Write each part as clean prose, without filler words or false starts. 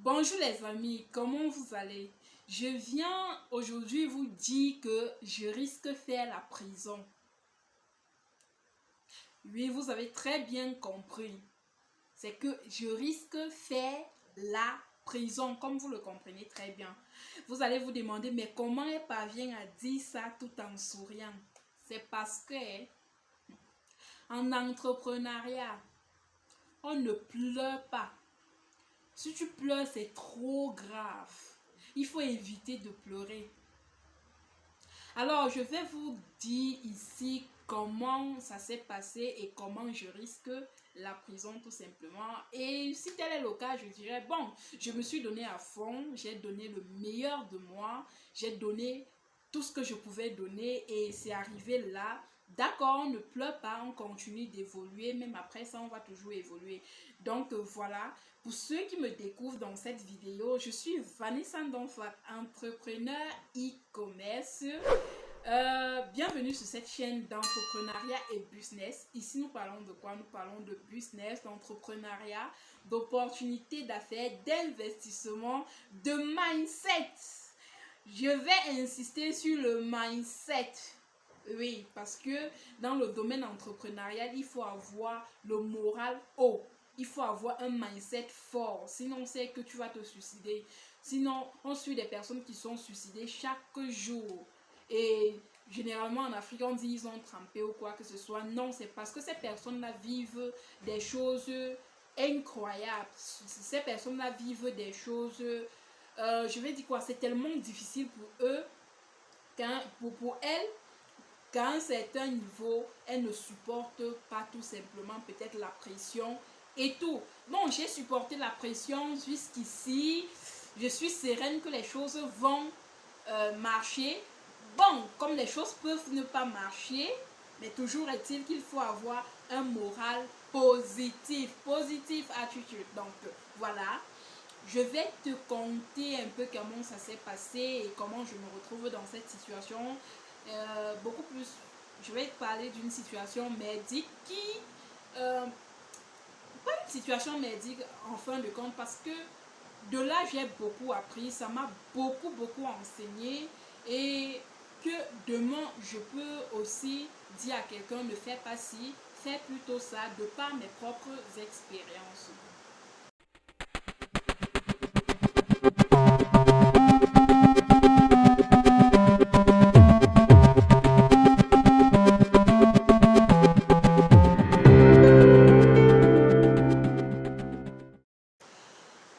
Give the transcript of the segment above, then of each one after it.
Bonjour les amis, comment vous allez? Je viens aujourd'hui vous dire que je risque de faire la prison. Oui, vous avez très bien compris. C'est que je risque de faire la prison, comme vous le comprenez très bien. Vous allez vous demander, mais comment elle parvient à dire ça tout en souriant? C'est parce que en entrepreneuriat, on ne pleure pas. Si tu pleures, c'est trop grave. Il faut éviter de pleurer. Alors, je vais vous dire ici comment ça s'est passé et comment je risque la prison tout simplement. Et si tel est le cas, je dirais, bon, je me suis donné à fond, j'ai donné le meilleur de moi, j'ai donné tout ce que je pouvais donner et c'est arrivé là. D'accord, on ne pleure pas, on continue d'évoluer, même après ça, on va toujours évoluer. Donc voilà, pour ceux qui me découvrent dans cette vidéo, je suis Vanessa Ndonfak, entrepreneur e-commerce. Bienvenue sur cette chaîne d'entrepreneuriat et business. Ici, nous parlons de quoi? Nous parlons de business, d'entrepreneuriat, d'opportunités d'affaires, d'investissement, de mindset. Je vais insister sur le mindset. Oui, parce que dans le domaine entrepreneurial, il faut avoir le moral haut. Il faut avoir un mindset fort. Sinon, c'est que tu vas te suicider. Sinon, on suit des personnes qui sont suicidées chaque jour. Et généralement, en Afrique, on dit qu'ils ont trempé ou quoi que ce soit. Non, c'est parce que ces personnes-là vivent des choses incroyables. Ces personnes-là vivent des choses... je vais dire quoi? C'est tellement difficile pour eux, pour elles, qu'à un certain niveau, elles ne supportent pas tout simplement peut-être la pression et tout. Bon, j'ai supporté la pression jusqu'ici. Je suis sereine que les choses vont marcher. Bon, comme les choses peuvent ne pas marcher, mais toujours est-il qu'il faut avoir un moral positif. Positive attitude. Donc, voilà. Je vais te conter un peu comment ça s'est passé et comment je me retrouve dans cette situation. Beaucoup plus, je vais te parler d'une situation merdique qui, pas une situation merdique en fin de compte, parce que de là j'ai beaucoup appris, ça m'a beaucoup enseigné et que demain je peux aussi dire à quelqu'un ne fais pas ci, fais plutôt ça de par mes propres expériences.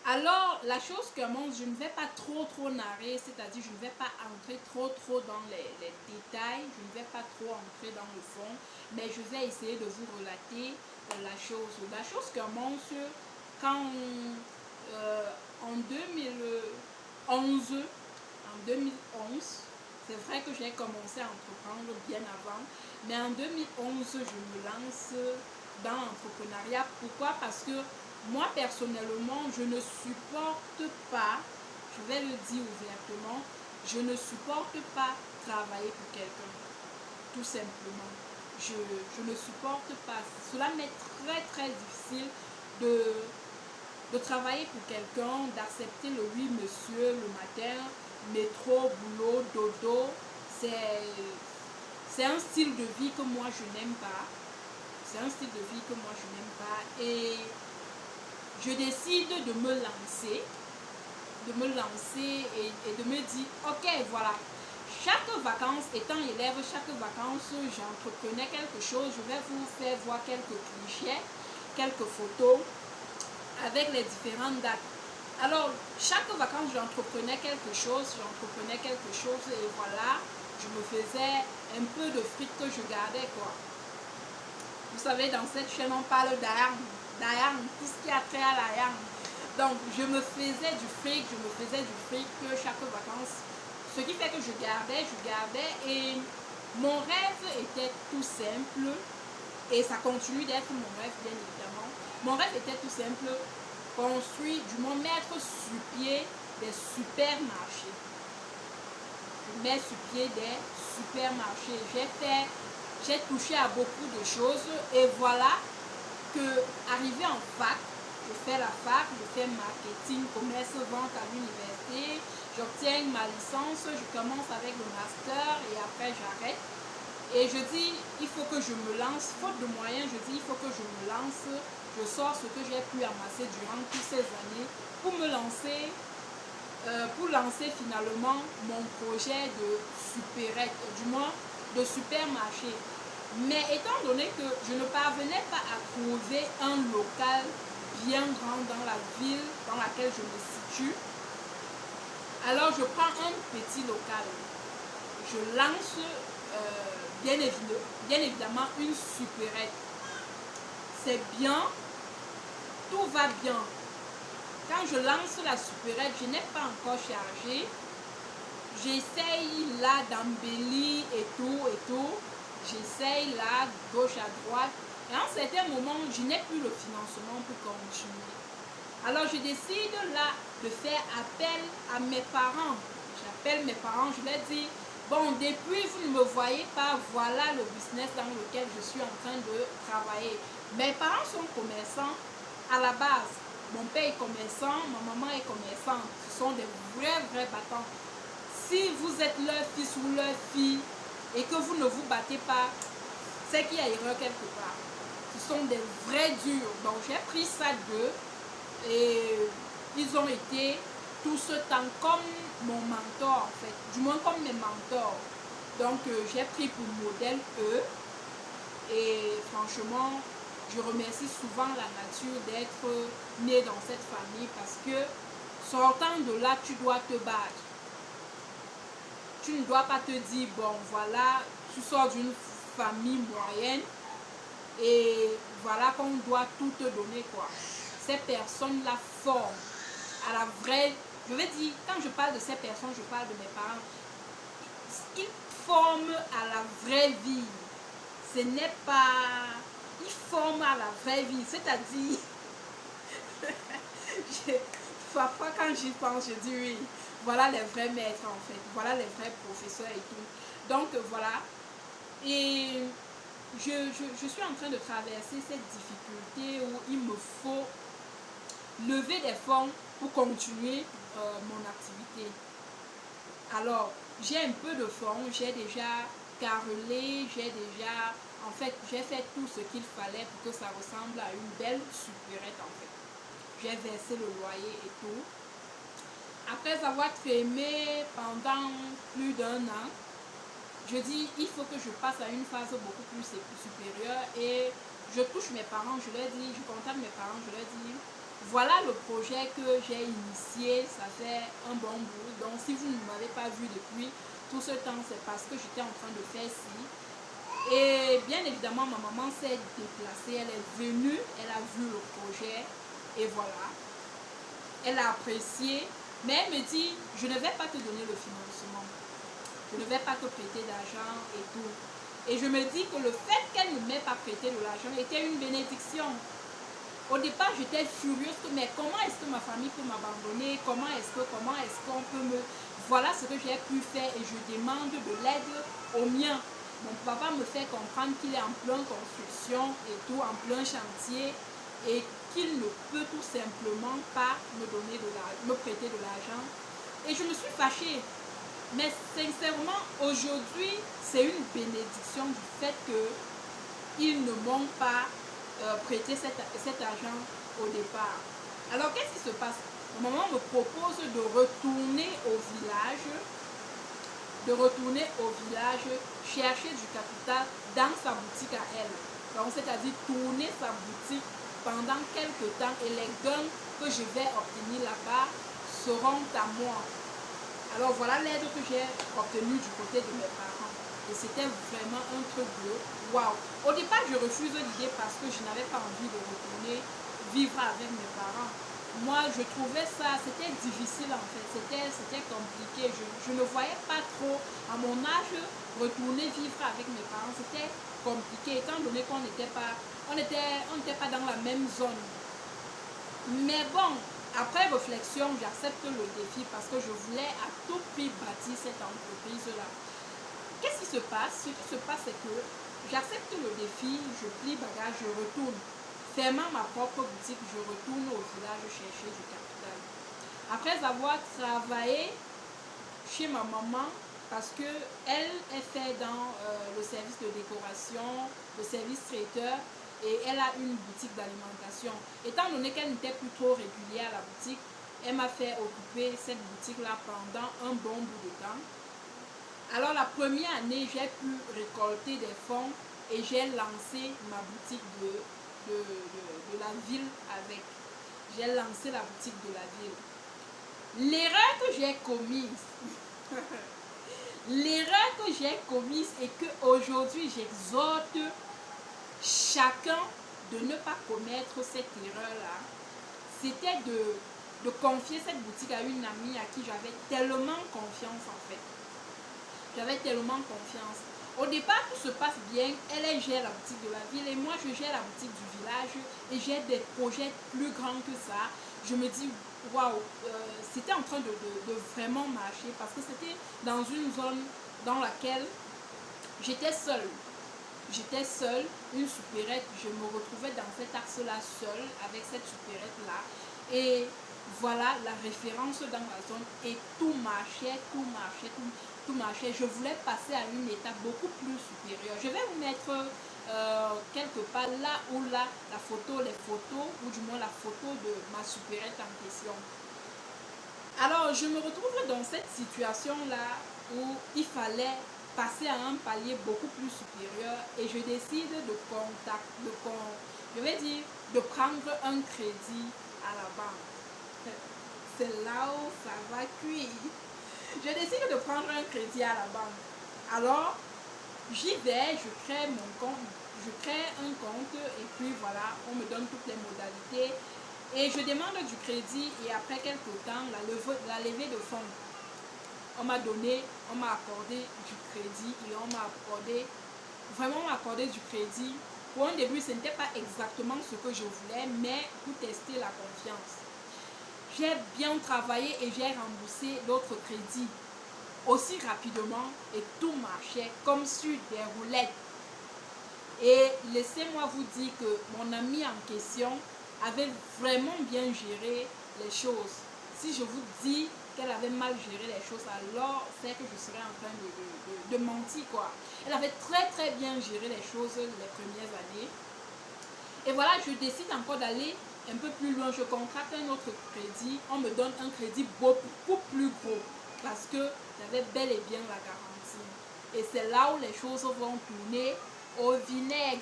Alors, la chose commence, je ne vais pas trop narrer, c'est-à-dire je ne vais pas entrer trop dans les détails, je ne vais pas trop entrer dans le fond, mais je vais essayer de vous relater la chose. La chose commence quand en 2011, c'est vrai que j'ai commencé à entreprendre bien avant, mais en 2011, je me lance dans l'entrepreneuriat. Pourquoi? Parce que moi, personnellement, je ne supporte pas, je vais le dire ouvertement, je ne supporte pas travailler pour quelqu'un, tout simplement. Je ne supporte pas. Cela m'est très difficile de travailler pour quelqu'un, d'accepter le oui monsieur le matin, métro, boulot, dodo. C'est un style de vie que moi je n'aime pas. C'est un style de vie que moi je n'aime pas. Et je décide de me lancer et de me dire, ok, voilà, chaque vacances, étant élève, chaque vacances, j'entreprenais quelque chose. Je vais vous faire voir quelques clichés, quelques photos avec les différentes dates. Alors, chaque vacances, j'entreprenais quelque chose et voilà, je me faisais un peu de fric que je gardais, quoi. Vous savez, dans cette chaîne, on parle d'ayam, tout ce qui a trait à l'ayam. Donc, je me faisais du fric chaque vacances. Ce qui fait que je gardais et mon rêve était tout simple et ça continue d'être mon rêve, bien évidemment. Mon rêve était tout simple, construire, du moins mettre sur pied des supermarchés. Mettre sur pied des supermarchés. J'ai touché à beaucoup de choses et voilà que arrivé en fac, je fais la fac, je fais marketing, commerce, vente à l'université, j'obtiens ma licence, je commence avec le master et après j'arrête. Et je dis, il faut que je me lance, faute de moyens, je dis, il faut que je me lance, je sors ce que j'ai pu amasser durant toutes ces années pour me lancer, pour lancer finalement mon projet de supérette, du moins de supermarché. Mais étant donné que je ne parvenais pas à trouver un local bien grand dans la ville dans laquelle je me situe, alors je prends un petit local. Je lance bien évidemment une supérette. C'est bien, tout va bien. Quand je lance la supérette, je n'ai pas encore chargé. J'essaye là d'embellir et tout. J'essaye là, gauche à droite. Et à un certain moment, je n'ai plus le financement pour continuer. Alors je décide là de faire appel à mes parents. J'appelle mes parents, je leur dis, bon, depuis vous ne me voyez pas, voilà le business dans lequel je suis en train de travailler. Mes parents sont commerçants à la base. Mon père est commerçant, ma maman est commerçante. Ce sont des vrais battants. Si vous êtes leur fils ou leur fille et que vous ne vous battez pas, c'est qu'il y a erreur quelque part. Ce sont des vrais durs. Donc j'ai pris ça d'eux et ils ont été tout ce temps comme mon mentor en fait, du moins comme mes mentors. Donc j'ai pris pour modèle eux et franchement je remercie souvent la nature d'être née dans cette famille parce que sortant de là tu dois te battre. Tu ne dois pas te dire bon voilà tu sors d'une famille moyenne et voilà qu'on doit tout te donner quoi. Ces personnes la forment à la vraie, je veux dire, quand je parle de ces personnes, je parle de mes parents. Ils forment à la vraie vie. Ce n'est pas... Ils forment à la vraie vie. C'est-à-dire... Parfois, quand j'y pense, je dis oui. Voilà les vrais maîtres, en fait. Voilà les vrais professeurs et tout. Donc, voilà. Et je suis en train de traverser cette difficulté où il me faut lever des fonds pour continuer mon activité. Alors, j'ai un peu de fonds, j'ai déjà carrelé, en fait, j'ai fait tout ce qu'il fallait pour que ça ressemble à une belle supérette en fait. J'ai versé le loyer et tout. Après avoir trémé pendant plus d'un an, je dis, il faut que je passe à une phase beaucoup plus supérieure et je touche mes parents, je leur dis, je contacte mes parents, je leur dis, voilà le projet que j'ai initié, ça fait un bon bout. Donc si vous ne m'avez pas vu depuis tout ce temps, c'est parce que j'étais en train de faire ci. Et bien évidemment, ma maman s'est déplacée, elle est venue, elle a vu le projet et voilà. Elle a apprécié, mais elle me dit, je ne vais pas te donner le financement. Je ne vais pas te prêter d'argent et tout. Et je me dis que le fait qu'elle ne m'ait pas prêté de l'argent était une bénédiction. Au départ, j'étais furieuse, mais comment est-ce que ma famille peut m'abandonner? Comment est-ce qu'on peut me... Voilà ce que j'ai pu faire et je demande de l'aide aux miens. Mon papa me fait comprendre qu'il est en pleine construction et tout, en plein chantier et qu'il ne peut tout simplement pas me prêter de l'argent. Et je me suis fâchée. Mais sincèrement, aujourd'hui, c'est une bénédiction du fait qu'ils ne m'ont pas prêté cet argent au départ. Alors, qu'est-ce qui se passe? Ma maman me propose de retourner au village, chercher du capital dans sa boutique à elle. Donc, c'est-à-dire tourner sa boutique pendant quelques temps et les gains que je vais obtenir là-bas seront à moi. Alors voilà l'aide que j'ai obtenue du côté de mes parents. Et c'était vraiment un truc de waouh. Au départ, je refuse l'idée parce que je n'avais pas envie de retourner vivre avec mes parents. Moi, je trouvais ça, c'était difficile en fait. C'était compliqué. Je ne voyais pas trop, à mon âge, retourner vivre avec mes parents. C'était compliqué étant donné qu'on n'était pas dans la même zone. Mais bon, après réflexion, j'accepte le défi parce que je voulais à tout prix bâtir cette entreprise-là. Qu'est-ce qui se passe? Ce qui se passe, c'est que j'accepte le défi, je plie bagage, je retourne. fermant ma propre boutique, je retourne au village chercher du capital. Après avoir travaillé chez ma maman, parce que elle est fait dans le service de décoration, le service traiteur, et elle a une boutique d'alimentation. Étant donné qu'elle n'était plus trop régulière à la boutique, elle m'a fait occuper cette boutique-là pendant un bon bout de temps. Alors la première année, j'ai pu récolter des fonds et j'ai lancé ma boutique de la ville avec. J'ai lancé la boutique de la ville. L'erreur que j'ai commise, est qu'aujourd'hui, j'exhorte chacun de ne pas commettre cette erreur-là. C'était de confier cette boutique à une amie à qui j'avais tellement confiance en fait. J'avais tellement confiance. Au départ, tout se passe bien. Elle gère la boutique de la ville et moi, je gère la boutique du village et j'ai des projets plus grands que ça. Je me dis, waouh, c'était en train de vraiment marcher parce que c'était dans une zone dans laquelle j'étais seule. J'étais seule, une supérette, je me retrouvais dans cet axe-là seule avec cette supérette-là. Et voilà la référence dans la zone et tout marchait. Je voulais passer à une étape beaucoup plus supérieure. Je vais vous mettre quelque part là où là, les photos, ou du moins la photo de ma supérette en question. Alors, je me retrouve dans cette situation-là où il fallait passer à un palier beaucoup plus supérieur et je décide de prendre un crédit à la banque. C'est là où ça va cuire. Je décide de prendre un crédit à la banque. Alors, j'y vais, je crée mon compte, je crée un compte et puis voilà, on me donne toutes les modalités. Et je demande du crédit et après quelques temps, la levée de fonds. On m'a accordé du crédit et on m'a accordé du crédit. Pour un début, ce n'était pas exactement ce que je voulais, mais pour tester la confiance. J'ai bien travaillé et j'ai remboursé d'autres crédits aussi rapidement et tout marchait comme sur des roulettes. Et laissez-moi vous dire que mon ami en question avait vraiment bien géré les choses. Si je vous dis qu'elle avait mal géré les choses, alors c'est que je serais en train de mentir quoi. Elle avait très bien géré les choses les premières années. Et voilà, je décide encore d'aller un peu plus loin. Je contracte un autre crédit. On me donne un crédit beaucoup plus gros parce que j'avais bel et bien la garantie. Et c'est là où les choses vont tourner au vinaigre.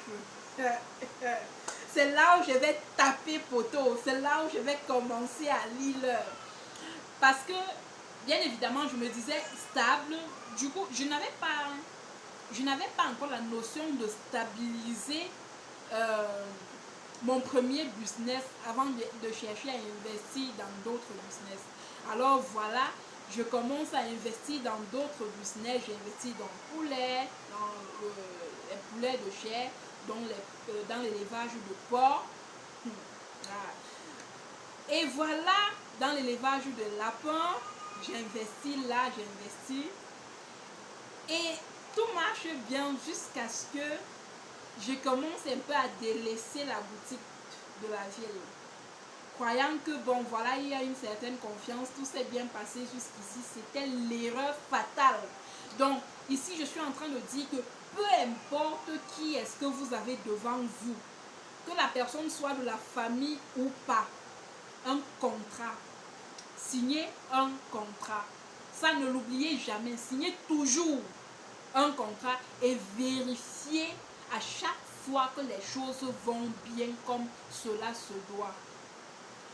C'est là où je vais taper poteau. C'est là où je vais commencer à lire l'heure. Parce que, bien évidemment, je me disais stable. Du coup, je n'avais pas encore la notion de stabiliser mon premier business avant de chercher à investir dans d'autres business. Alors voilà, je commence à investir dans d'autres business. J'investis dans le poulet, dans les poulets de chair, dans l'élevage de porc. Et voilà, dans l'élevage de lapins, j'investis. Et tout marche bien jusqu'à ce que je commence un peu à délaisser la boutique de la ville. Croyant que bon voilà, il y a une certaine confiance, tout s'est bien passé jusqu'ici, c'était l'erreur fatale. Donc ici je suis en train de dire que peu importe qui est-ce que vous avez devant vous, que la personne soit de la famille ou pas, un contrat, signez un contrat. Ça ne l'oubliez jamais, signez toujours un contrat et vérifiez à chaque fois que les choses vont bien comme cela se doit.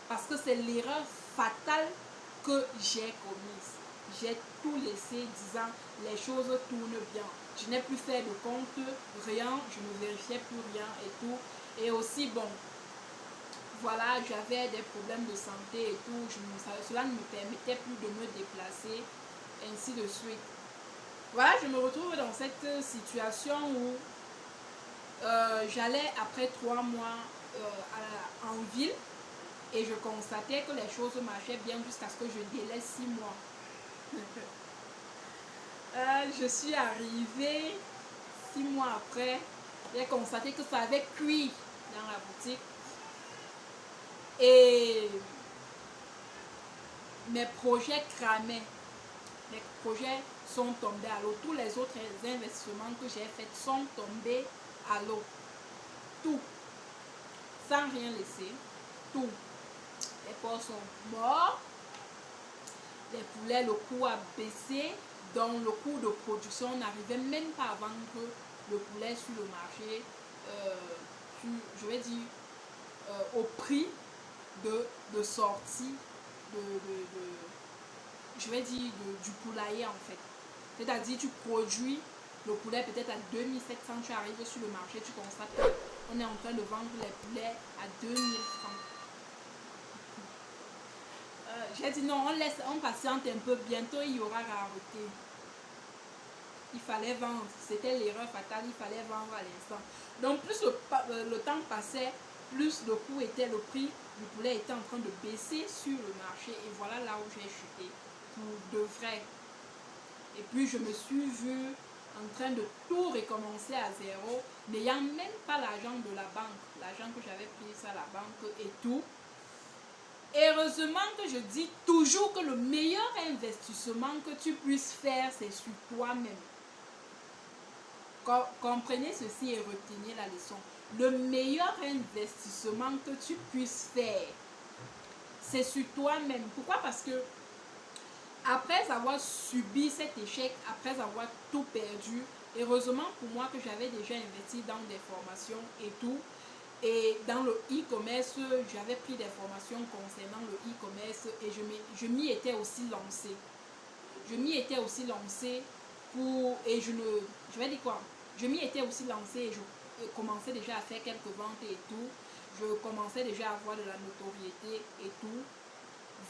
Parce que c'est l'erreur fatale que j'ai commise. J'ai tout laissé disant les choses tournent bien. Je n'ai plus fait de compte, rien, je ne vérifiais plus rien et tout. Et aussi, bon, voilà, j'avais des problèmes de santé et tout. Cela ne me permettait plus de me déplacer, ainsi de suite. Voilà, je me retrouve dans cette situation où j'allais après 3 mois en ville et je constatais que les choses marchaient bien jusqu'à ce que je délaisse 6 mois. Je suis arrivée 6 mois après, j'ai constaté que ça avait cuit dans la boutique. Et mes projets cramaient. Mes projets sont tombés à l'eau. Tous les autres investissements que j'ai faits sont tombés à l'eau. Tout. Sans rien laisser. Tout. Les porcs sont morts. Les poulets, le coût a baissé. Donc le coût de production n'arrivait même pas à vendre le poulet sur le marché. Je vais dire au prix de sortie je vais dire du poulailler en fait. C'est-à-dire tu produis le poulet peut-être à 2700, tu arrives sur le marché, tu constates qu'on est en train de vendre les poulets à 2000 francs. J'ai dit non, on patiente un peu, bientôt il y aura rareté. Il fallait vendre, c'était l'erreur fatale, il fallait vendre à l'instant. Donc plus le temps passait, plus le coût était, le prix du poulet était en train de baisser sur le marché. Et voilà là où j'ai chuté, pour de vrai. Et puis je me suis vue en train de tout recommencer à zéro, n'ayant même pas l'argent de la banque, l'argent que j'avais pris à la banque et tout. Heureusement que je dis toujours que le meilleur investissement que tu puisses faire, c'est sur toi-même. Comprenez ceci et retenez la leçon. Le meilleur investissement que tu puisses faire, c'est sur toi-même. Pourquoi? Parce que après avoir subi cet échec, après avoir tout perdu, heureusement pour moi que j'avais déjà investi dans des formations et tout. Et dans le e-commerce, j'avais pris des formations concernant le e-commerce et je m'y étais aussi lancée. Je m'y étais aussi lancée et je vais dire quoi? Je m'y étais aussi lancée et je commençais déjà à faire quelques ventes et tout. Je commençais déjà à avoir de la notoriété et tout.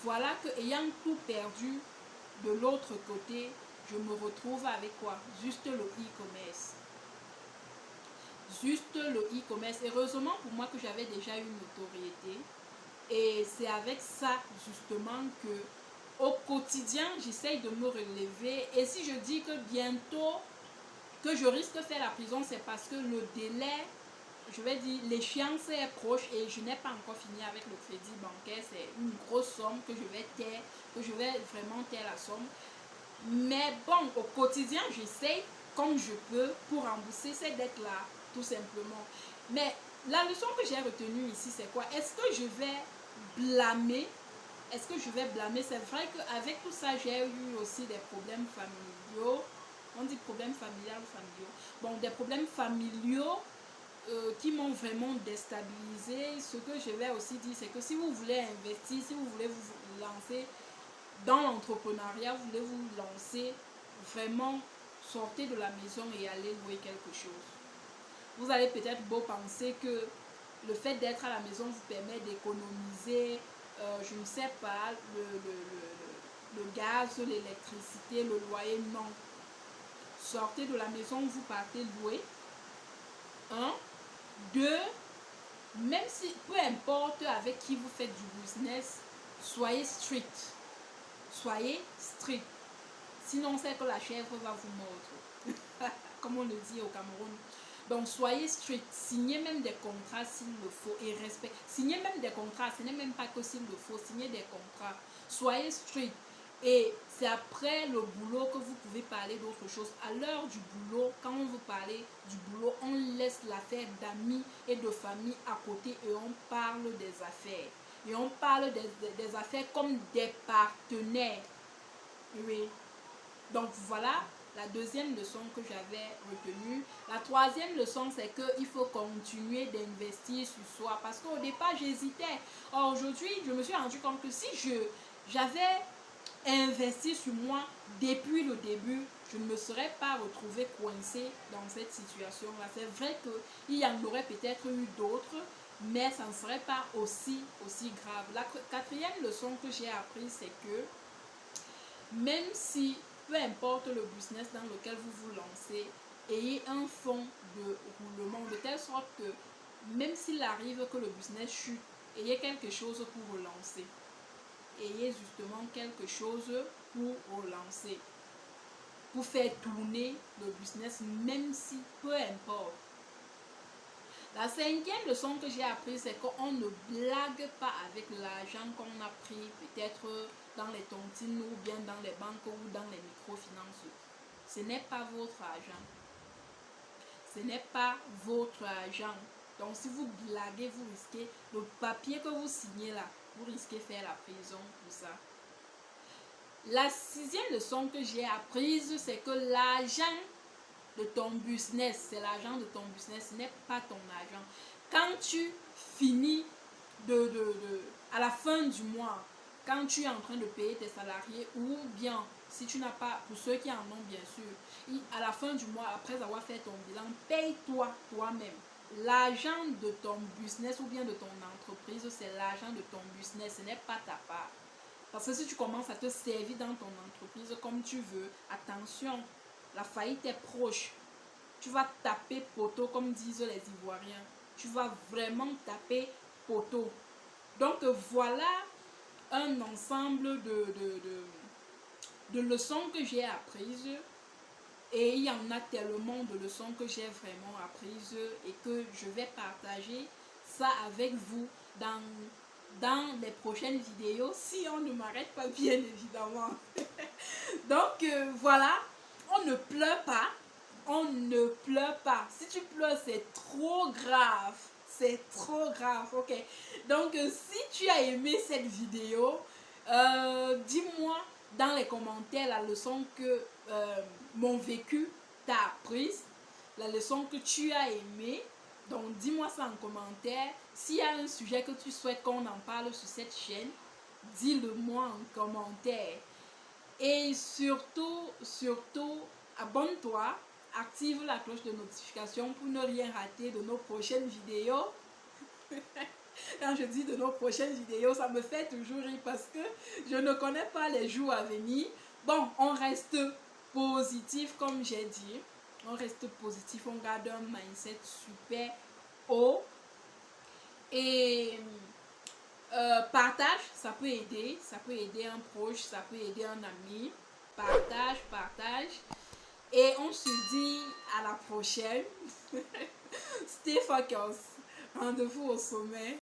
Voilà que ayant tout perdu, de l'autre côté, je me retrouve avec quoi? Juste le e-commerce. Juste le e-commerce. Heureusement pour moi que j'avais déjà une notoriété. Et c'est avec ça justement que au quotidien, j'essaye de me relever. Et si je dis que bientôt, que je risque de faire la prison, c'est parce que le délai, je vais dire, l'échéance est proche et je n'ai pas encore fini avec le crédit bancaire. C'est une grosse somme que je vais taire, que je vais vraiment taire la somme. Mais bon, au quotidien, j'essaye comme je peux pour rembourser ces dettes-là, tout simplement. Mais la leçon que j'ai retenue ici, c'est quoi? Est-ce que je vais blâmer? Est-ce que je vais blâmer? C'est vrai qu'avec tout ça, j'ai eu aussi des problèmes familiaux. On dit problèmes familiaux ou familiaux. Bon, des problèmes familiaux qui m'ont vraiment déstabilisé. Ce que je vais aussi dire, c'est que si vous voulez investir, si vous voulez vous lancer dans l'entrepreneuriat, vous voulez vous lancer, vraiment sortez de la maison et allez louer quelque chose. Vous allez peut-être beau penser que le fait d'être à la maison vous permet d'économiser, je ne sais pas, le gaz, l'électricité, le loyer, non. Sortez de la maison, vous partez louer. 1, 2, même si, peu importe avec qui vous faites du business, soyez strict. Soyez strict. Sinon, c'est que la chèvre va vous mordre. Comme on le dit au Cameroun. Donc, soyez strict. Signez même des contrats s'il le faut et respectez. Signez même des contrats. Ce n'est même pas que s'il le faut. Signez des contrats. Soyez strict. Et c'est après le boulot que vous pouvez parler d'autre chose. À l'heure du boulot, quand on veut parler du boulot, on laisse l'affaire d'amis et de famille à côté et on parle des affaires. Et on parle des affaires comme des partenaires. Oui. Donc voilà la deuxième leçon que j'avais retenue. La troisième leçon, c'est qu'il faut continuer d'investir sur soi. Parce qu'au départ, j'hésitais. Or, aujourd'hui, je me suis rendu compte que si j'avais investi sur moi depuis le début, je ne me serais pas retrouvée coincée dans cette situation-là. C'est vrai qu'il y en aurait peut-être eu d'autres, mais ça ne serait pas aussi grave. La quatrième leçon que j'ai apprise, c'est que même si, peu importe le business dans lequel vous vous lancez, ayez un fonds de roulement de telle sorte que même s'il arrive que le business chute, ayez quelque chose pour relancer. Ayez justement quelque chose pour relancer, pour faire tourner le business, même si, peu importe. La cinquième leçon que j'ai apprise, c'est qu'on ne blague pas avec l'argent qu'on a pris peut-être dans les tontines ou bien dans les banques ou dans les microfinances. Ce n'est pas votre argent. Ce n'est pas votre argent. Donc si vous blaguez, vous risquez, le papier que vous signez là, vous risquez de faire la prison pour ça. La sixième leçon que j'ai apprise, c'est que l'argent de ton business, c'est l'argent de ton business, ce n'est pas ton argent. Quand tu finis à la fin du mois, quand tu es en train de payer tes salariés, ou bien si tu n'as pas, pour ceux qui en ont bien sûr, à la fin du mois, après avoir fait ton bilan, paye-toi toi-même. L'argent de ton business ou bien de ton entreprise, c'est l'argent de ton business, ce n'est pas ta part. Parce que si tu commences à te servir dans ton entreprise comme tu veux, attention, la faillite est proche. Tu vas taper poteau comme disent les Ivoiriens. Tu vas vraiment taper poteau. Donc voilà un ensemble de leçons que j'ai apprises. Et il y en a tellement de leçons que j'ai vraiment apprises et que je vais partager ça avec vous dans les prochaines vidéos, si on ne m'arrête pas bien évidemment. Donc voilà, on ne pleure pas, on ne pleure pas. Si tu pleures, c'est trop grave, c'est trop grave, ok. Donc si tu as aimé cette vidéo, dis-moi dans les commentaires la leçon que mon vécu t'a apprise, la leçon que tu as aimé. Donc dis-moi ça en commentaire. S'il y a un sujet que tu souhaites qu'on en parle sur cette chaîne, dis-le moi en commentaire. Et surtout, abonne-toi, active la cloche de notification pour ne rien rater de nos prochaines vidéos. Quand je dis de nos prochaines vidéos, ça me fait toujours rire parce que je ne connais pas les jours à venir. Bon, on reste positif comme j'ai dit. On reste positif, on garde un mindset super haut. Et partage, ça peut aider un proche, ça peut aider un ami. Partage. Et on se dit à la prochaine. Stay focus. Rendez-vous au sommet.